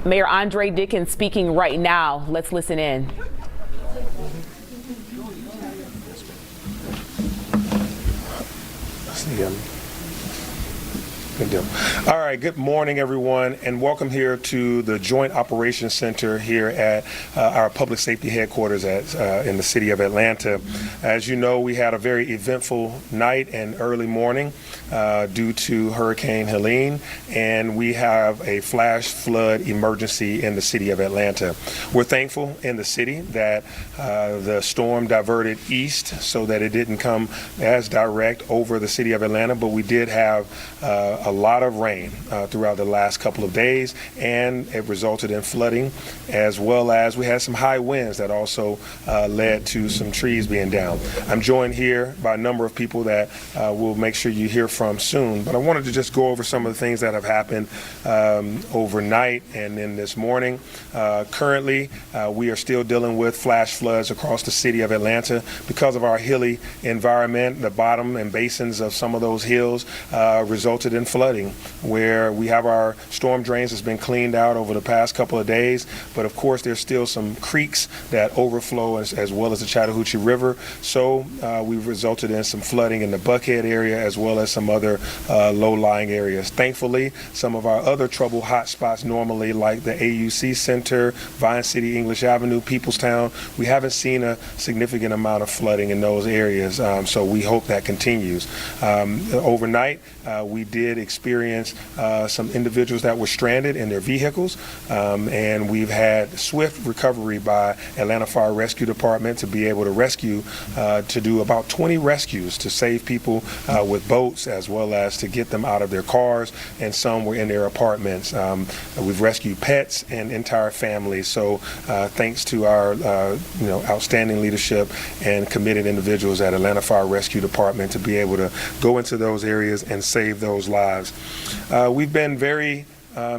Mayor Andre Dickens speaking right now. Let's listen in. Good deal. All right, good morning, everyone, and welcome here to the Joint Operations Center here at our public safety headquarters in the city of Atlanta. As you know, we had a very eventful night and early morning due to Hurricane Helene, and we have a flash flood emergency in the city of Atlanta. We're thankful in the city that the storm diverted east so that it didn't come as direct over the city of Atlanta, but we did have a lot of rain throughout the last couple of days, and it resulted in flooding, as well as we had some high winds that also led to some trees being down. I'm joined here by a number of people that we'll make sure you hear from soon, but I wanted to just go over some of the things that have happened overnight and then this morning. Currently, we are still dealing with flash floods across the city of Atlanta because of our hilly environment. The bottom and basins of some of those hills resulted in flooding, where we have our storm drains that's been cleaned out over the past couple of days, but of course there's still some creeks that overflow as well as the Chattahoochee River, so we've resulted in some flooding in the Buckhead area as well as some other low-lying areas. Thankfully, some of our other trouble hotspots normally, like the AUC Center, Vine City, English Avenue, Peoplestown, we haven't seen a significant amount of flooding in those areas, so we hope that continues. Overnight, we did experience some individuals that were stranded in their vehicles, and we've had swift recovery by Atlanta Fire Rescue Department to be able to rescue, to do about 20 rescues to save people with boats as well as to get them out of their cars, and some were in their apartments. We've rescued pets and entire families, so thanks to our outstanding leadership and committed individuals at Atlanta Fire Rescue Department to be able to go into those areas and save those lives. We've been very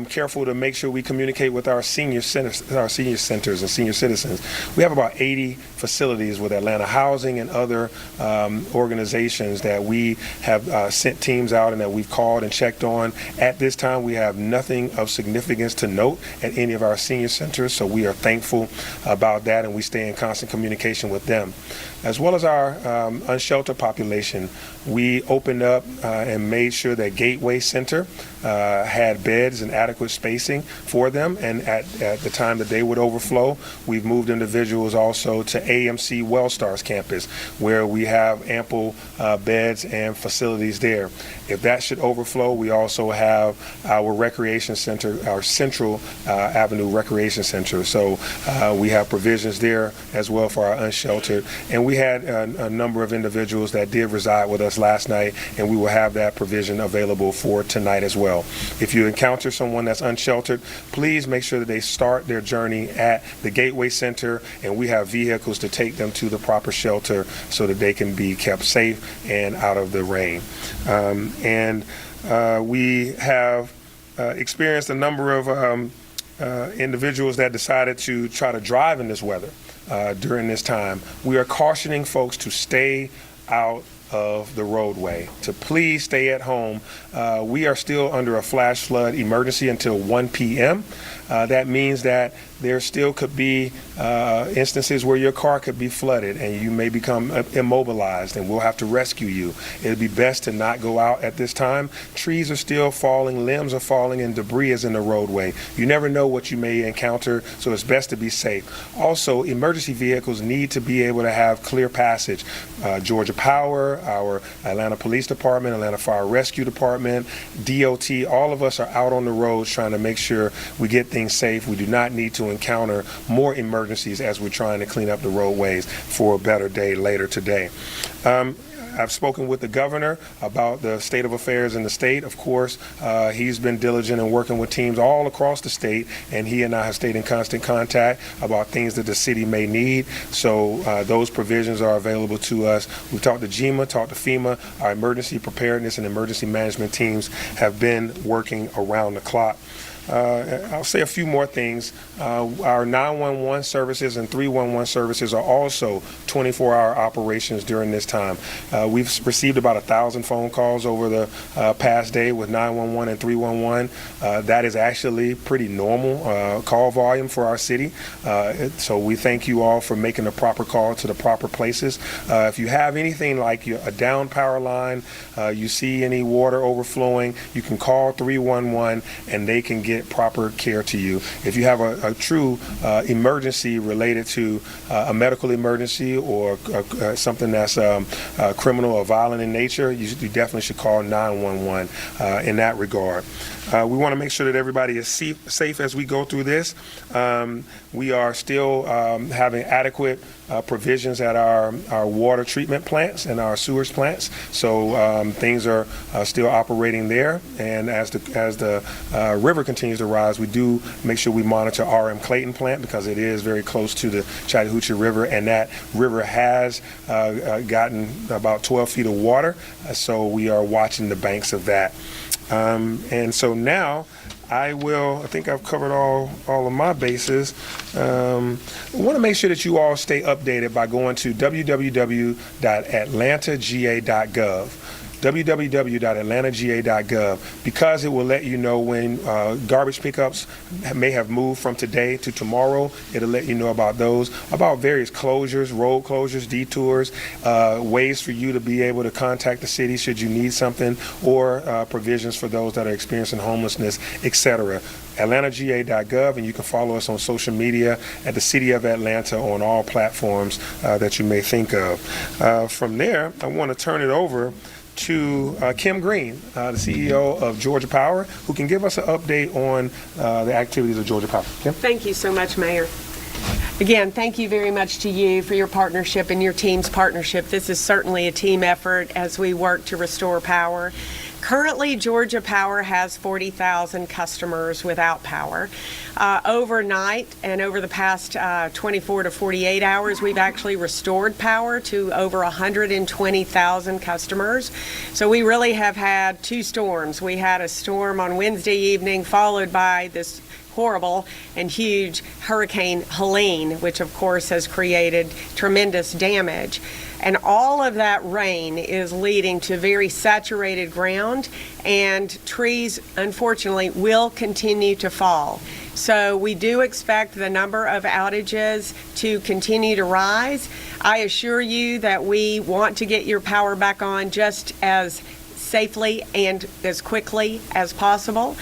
careful to make sure we communicate with our senior centers and senior citizens. We have about 80 facilities with Atlanta Housing and other organizations that we have sent teams out and that we've called and checked on. At this time, we have nothing of significance to note at any of our senior centers, so we are thankful about that, and we stay in constant communication with them. As well as our unsheltered population, we opened up and made sure that Gateway Center had beds and adequate spacing for them, and at the time that they would overflow, we've moved individuals also to AMC Wellstars campus, where we have ample beds and facilities there. If that should overflow, we also have our recreation center, our Central Avenue Recreation Center, so we have provisions there as well for our unsheltered, and we had a number of individuals that did reside with us last night, and we will have that provision available for tonight as well. If you encounter someone that's unsheltered, please make sure that they start their journey at the Gateway Center, and we have vehicles to take them to the proper shelter so that they can be kept safe and out of the rain. We have experienced a number of individuals that decided to try to drive in this weather during this time. We are cautioning folks to stay out of the roadway, to please stay at home. We are still under a flash flood emergency until 1 p.m. That means that there still could be instances where your car could be flooded and you may become immobilized and we'll have to rescue you. It'd be best to not go out at this time. Trees are still falling, limbs are falling, and debris is in the roadway. You never know what you may encounter, so it's best to be safe. Also, emergency vehicles need to be able to have clear passage. Georgia Power, our Atlanta Police Department, Atlanta Fire Rescue Department, DOT, all of us are out on the roads trying to make sure we get things safe. We do not need to encounter more emergencies as we're trying to clean up the roadways for a better day later today. I've spoken with the governor about the state of affairs in the state. Of course, he's been diligent in working with teams all across the state, and he and I have stayed in constant contact about things that the city may need. So those provisions are available to us. We've talked to GEMA, talked to FEMA. Our emergency preparedness and emergency management teams have been working around the clock. I'll say a few more things. Our 911 services and 311 services are also 24-hour operations during this time. We've received about 1,000 phone calls over the past day with 911 and 311. That is actually pretty normal call volume for our city. So we thank you all for making the proper call to the proper places. If you have anything like a down power line, you see any water overflowing, you can call 311 and they can get proper care to you. If you have a true emergency related to a medical emergency or something that's criminal or violent in nature, you definitely should call 911 in that regard. We want to make sure that everybody is safe as we go through this. We are still having adequate provisions at our water treatment plants and our sewage plants. So things are still operating there. And as the river continues to rise, we do make sure we monitor RM Clayton plant because it is very close to the Chattahoochee River, and that river has gotten about 12 feet of water. So we are watching the banks of that. And so now I think I've covered all of my bases. I want to make sure that you all stay updated by going to www.atlantagA.gov. www.atlantagA.gov, because it will let you know when garbage pickups may have moved from today to tomorrow. It'll let you know about those, about various closures, road closures, detours, ways for you to be able to contact the city should you need something, or provisions for those that are experiencing homelessness, etc. AtlantaGA.gov, and you can follow us on social media at the City of Atlanta on all platforms that you may think of. From there, I want to turn it over to Kim Green, the CEO of Georgia Power, who can give us an update on the activities of Georgia Power. Kim? Thank you so much, Mayor. Again, thank you very much to you for your partnership and your team's partnership. This is certainly a team effort as we work to restore power. Currently, Georgia Power has 40,000 customers without power. Overnight and over the past 24 to 48 hours, we've actually restored power to over 120,000 customers. So we really have had two storms. We had a storm on Wednesday evening followed by this horrible and huge Hurricane Helene, which of course has created tremendous damage. And all of that rain is leading to very saturated ground, and trees, unfortunately, will continue to fall. So we do expect the number of outages to continue to rise. I assure you that we want to get your power back on just as safely and as quickly as possible.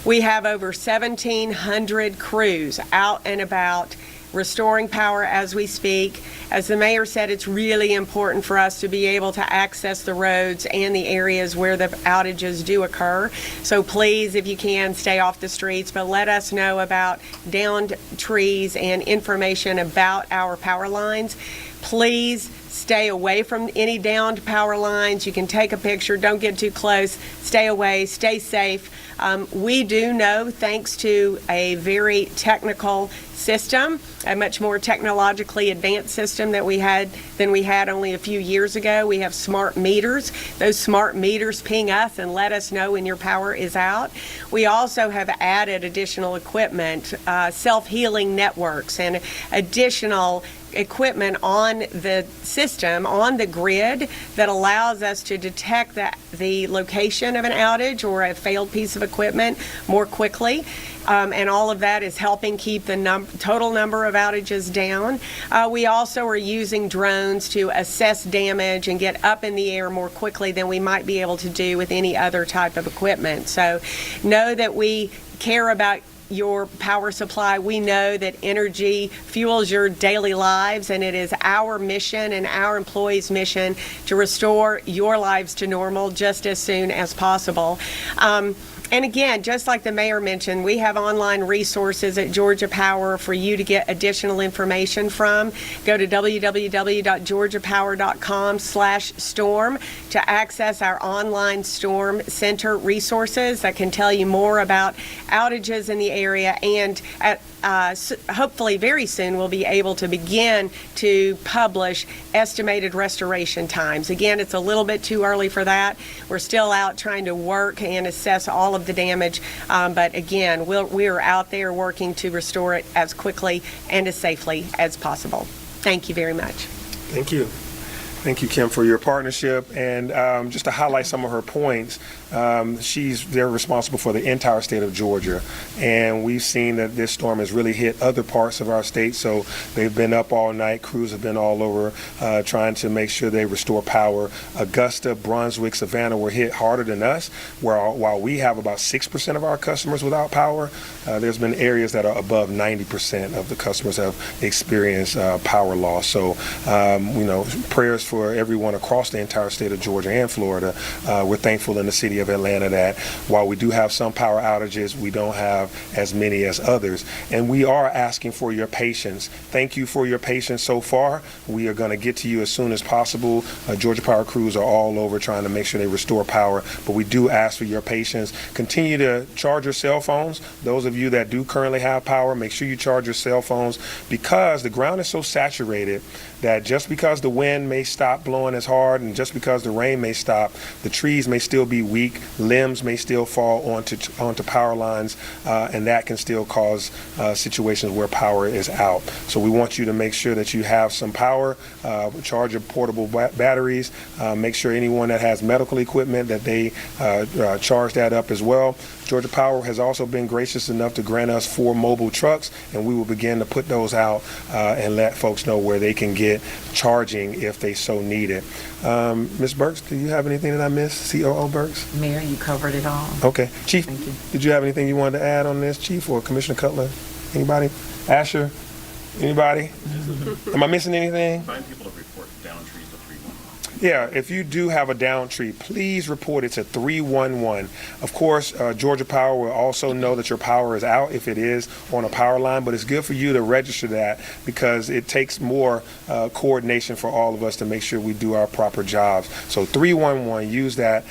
We have over 1,700 crews out and about restoring power as we speak. As the mayor said, it's really important for us to be able to access the roads and the areas where the outages do occur. So please, if you can, stay off the streets, but let us know about downed trees and information about our power lines. Please stay away from any downed power lines. You can take a picture, don't get too close, stay away, stay safe. We do know, thanks to a very technical system, a much more technologically advanced system than we had only a few years ago. We have smart meters. Those smart meters ping us and let us know when your power is out. We also have added additional equipment, self-healing networks, and additional equipment on the system, on the grid, that allows us to detect the location of an outage or a failed piece of equipment more quickly. And all of that is helping keep the total number of outages down. We also are using drones to assess damage and get up in the air more quickly than we might be able to do with any other type of equipment. So know that we care about your power supply. We know that energy fuels your daily lives, and it is our mission and our employees' mission to restore your lives to normal just as soon as possible. And again, just like the mayor mentioned, we have online resources at Georgia Power for you to get additional information from. Go to www.georgiapower.com/storm to access our online storm center resources that can tell you more about outages in the area, and hopefully very soon we'll be able to begin to publish estimated restoration times. Again, it's a little bit too early for that. We're still out trying to work and assess all of of the damage. But again, we are out there working to restore it as quickly and as safely as possible. Thank you very much. Thank you. Thank you, Kim, for your partnership. And just to highlight some of her points, they're responsible for the entire state of Georgia. And we've seen that this storm has really hit other parts of our state. So they've been up all night. Crews have been all over trying to make sure they restore power. Augusta, Brunswick, Savannah were hit harder than us, while we have about 6% of our customers without power. There's been areas that are above 90% of the customers have experienced power loss. So, prayers for everyone across the entire state of Georgia and Florida. We're thankful in the city of Atlanta that while we do have some power outages, we don't have as many as others. And we are asking for your patience. Thank you for your patience so far. We are going to get to you as soon as possible. Georgia Power crews are all over trying to make sure they restore power, but we do ask for your patience. Continue to charge your cell phones. Those of you that do currently have power, make sure you charge your cell phones, because the ground is so saturated that just because the wind may stop blowing as hard and just because the rain may stop, the trees may still be weak, limbs may still fall onto power lines, and that can still cause situations where power is out. So we want you to make sure that you have some power, charge your portable batteries, make sure anyone that has medical equipment that they charge that up as well. Georgia Power has also been gracious enough to grant us 4 mobile trucks, and we will begin to put those out and let folks know where they can get charging if they so need it. Ms. Burks, do you have anything that I missed? COO Burks? Mayor, you covered it all. Okay. Chief, Thank you. did you have anything you wanted to add on this, Chief, or Commissioner Cutler? Anybody? Asher? Anybody? Am I missing anything? Find people to report down trees to 311. Yeah, if you do have a down tree, please report it to 311. Of course, Georgia Power will also know that your power is out if it is on a power line, but it's good for you to register that because it takes more coordination for all of us to make sure we do our proper jobs. So 311, use that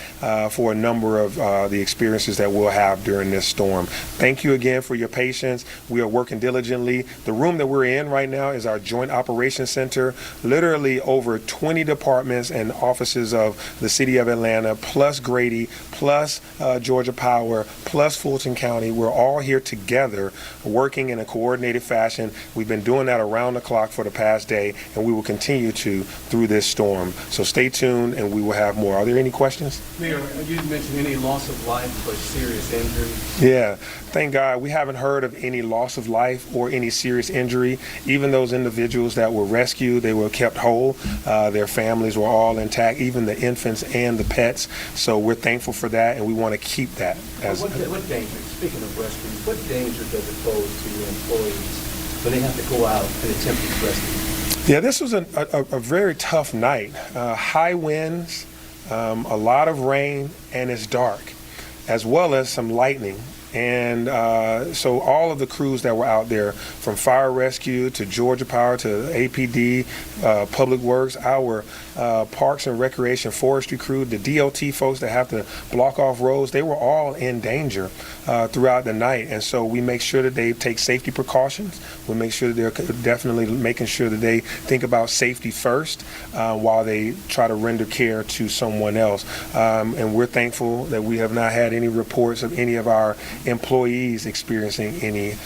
for a number of the experiences that we'll have during this storm. Thank you again for your patience. We are working diligently. The room that we're in right now is our Joint Operations Center. Literally over 20 departments and offices of the city of Atlanta, plus Grady, plus Georgia Power, plus Fulton County. We're all here together working in a coordinated fashion. We've been doing that around the clock for the past day, and we will continue to through this storm. So stay tuned, and we will have more. Are there any questions? Mayor, you didn't mention any loss of life but serious injury. Yeah, thank God we haven't heard of any loss of life or any serious injury. Even those individuals that were rescued, they were kept whole. Their families were all intact, even the infants and the pets. So we're thankful for that, and we want to keep that. What danger, speaking of rescue, what danger does it pose to your employees when they have to go out and attempt these rescues? Yeah, this was a very tough night. High winds, a lot of rain, and it's dark, as well as some lightning. And so all of the crews that were out there, from fire rescue to Georgia Power to APD, Public Works, our Parks and Recreation Forestry crew, the DOT folks that have to block off roads, they were all in danger throughout the night. And so we make sure that they take safety precautions. We make sure that they're definitely making sure that they think about safety first while they try to render care to someone else. And we're thankful that we have not had any reports of any of our employees experiencing any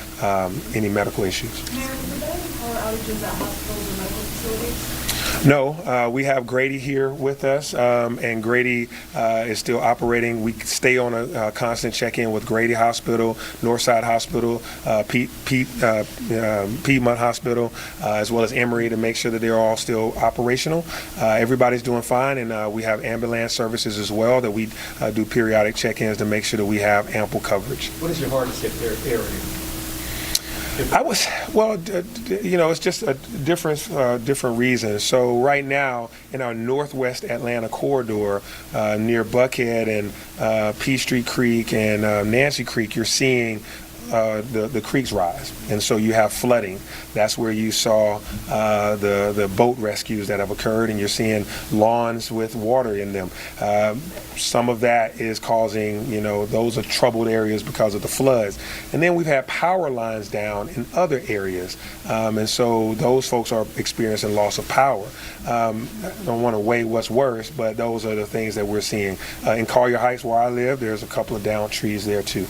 medical issues. Mayor, were there any power outages at hospitals or medical facilities? No, we have Grady here with us, and Grady is still operating. We stay on a constant check-in with Grady Hospital, Northside Hospital, Piedmont Hospital, as well as Emory, to make sure that they're all still operational. Everybody's doing fine, and we have ambulance services as well that we do periodic check-ins to make sure that we have ample coverage. What is your hardest hit area? It's just a different reasons. So right now in our northwest Atlanta corridor, near Buckhead and Peachtree Creek and Nancy Creek, you're seeing the creeks rise, and so you have flooding. That's where you saw the boat rescues that have occurred, and you're seeing lawns with water in them. Some of that is causing, those are troubled areas because of the floods. And then we've had power lines down in other areas, and so those folks are experiencing loss of power. I don't want to weigh what's worse, but those are the things that we're seeing. In Collier Heights, where I live, there's a couple of downed trees there too.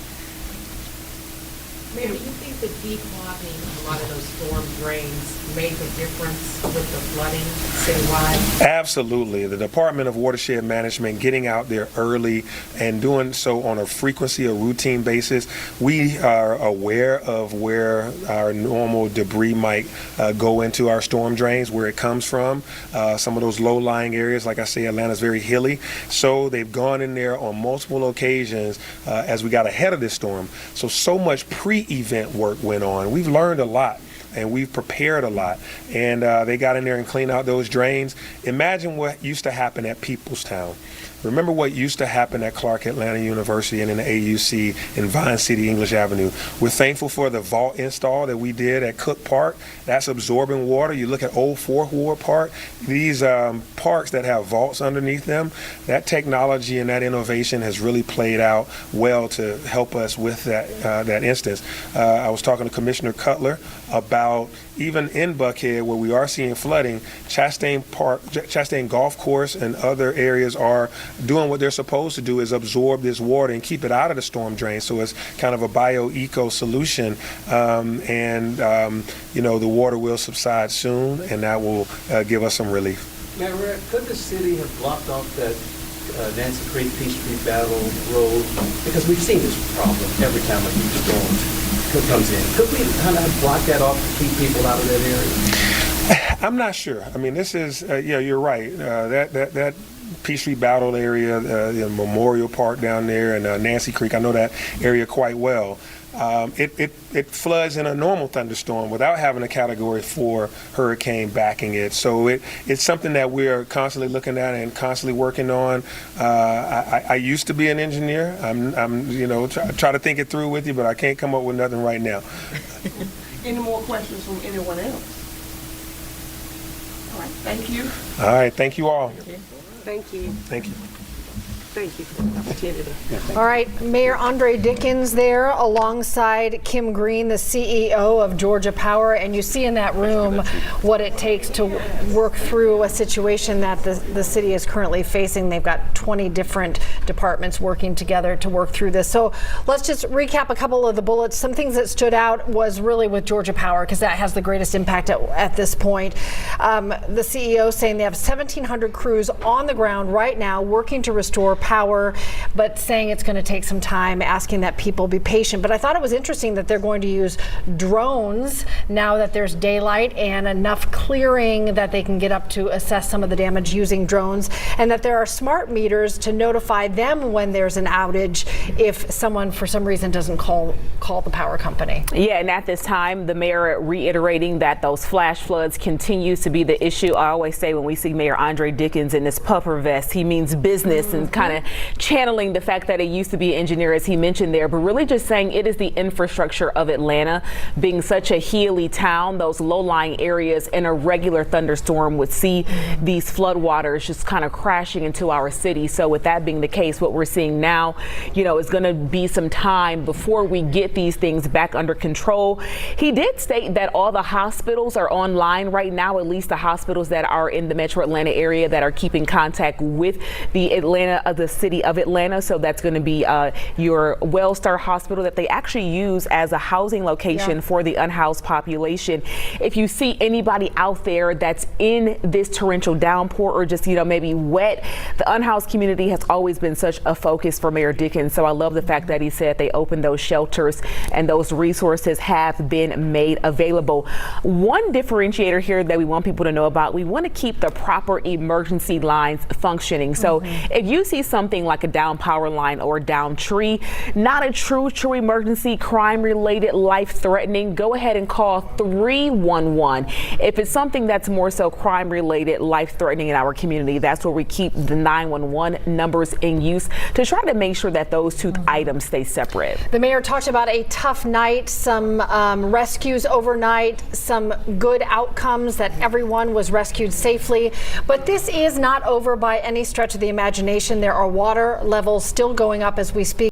Mayor, do you think the declogging of a lot of those storm drains made the difference with the flooding citywide? Absolutely. The Department of Watershed Management getting out there early and doing so on a frequency, a routine basis. We are aware of where our normal debris might go into our storm drains, where it comes from. Some of those low-lying areas, like I say, Atlanta's very hilly. So they've gone in there on multiple occasions as we got ahead of this storm. So much pre-event work went on. We've learned a lot, and we've prepared a lot, and they got in there and cleaned out those drains. Imagine what used to happen at Peoplestown. Remember what used to happen at Clark Atlanta University and in the AUC in Vine City, English Avenue. We're thankful for the vault install that we did at Cook Park. That's absorbing water. You look at Old Fourth Ward Park, these parks that have vaults underneath them, that technology and that innovation has really played out well to help us with that instance. I was talking to Commissioner Cutler about, even in Buckhead, where we are seeing flooding, Chastain Golf Course and other areas are doing what they're supposed to do, is absorb this water and keep it out of the storm drain. So it's kind of a bio-eco solution, and the water will subside soon, and that will give us some relief. Mayor, could the city have blocked off that Nancy Creek, Peachtree Battle Road? Because we've seen this problem every time a huge storm comes in. Could we kind of block that off to keep people out of that area? I'm not sure. I mean, this is, you're right. That Peachtree Battle area, the Memorial Park down there, and Nancy Creek, I know that area quite well. It floods in a normal thunderstorm without having a Category 4 hurricane backing it. So it's something that we're constantly looking at and constantly working on. I used to be an engineer. I'm try to think it through with you, but I can't come up with nothing right now. Any more questions from anyone else? All right, thank you. All right, thank you all. Thank you. Thank you. Thank you for the opportunity. All right, Mayor Andre Dickens there alongside Kim Green, the CEO of Georgia Power, and you see in that room what it takes to work through a situation that the city is currently facing. They've got 20 different departments working together to work through this. So let's just recap a couple of the bullets. Some things that stood out was really with Georgia Power, because that has the greatest impact at this point. The CEO saying they have 1,700 crews on the ground right now working to restore power, but saying it's going to take some time, asking that people be patient. But I thought it was interesting that they're going to use drones now that there's daylight and enough clearing that they can get up to assess some of the damage using drones, and that there are smart meters to notify them when there's an outage if someone for some reason doesn't call the power company. Yeah, and at this time, the mayor reiterating that those flash floods continues to be the issue. I always say when we see Mayor Andre Dickens in this puffer vest, he means business, and kind of channeling the fact that he used to be an engineer, as he mentioned there, but really just saying it is the infrastructure of Atlanta being such a hilly town, those low-lying areas, in a regular thunderstorm would see these floodwaters just kind of crashing into our city. So with that being the case, what we're seeing now, is going to be some time before we get these things back under control. He did state that all the hospitals are online right now, at least the hospitals that are in the metro Atlanta area that are keeping contact with the city of Atlanta. So that's going to be your Wellstar Hospital that they actually use as a housing location for the unhoused population. If you see anybody out there that's in this torrential downpour or just, maybe wet, the unhoused community has always been such a focus for Mayor Dickens. So I love the fact that he said they opened those shelters and those resources have been made available. One differentiator here that we want people to know about, we want to keep the proper emergency lines functioning. So if you see something like a down power line or a down tree, not a true emergency, crime-related, life-threatening, go ahead and call 311. If it's something that's more so crime-related, life-threatening in our community, that's where we keep the 911 numbers in use to try to make sure that those two items stay separate. The mayor talked about a tough night, some rescues overnight, some good outcomes, that everyone was rescued safely. But this is not over by any stretch of the imagination. There are water levels still going up as we speak.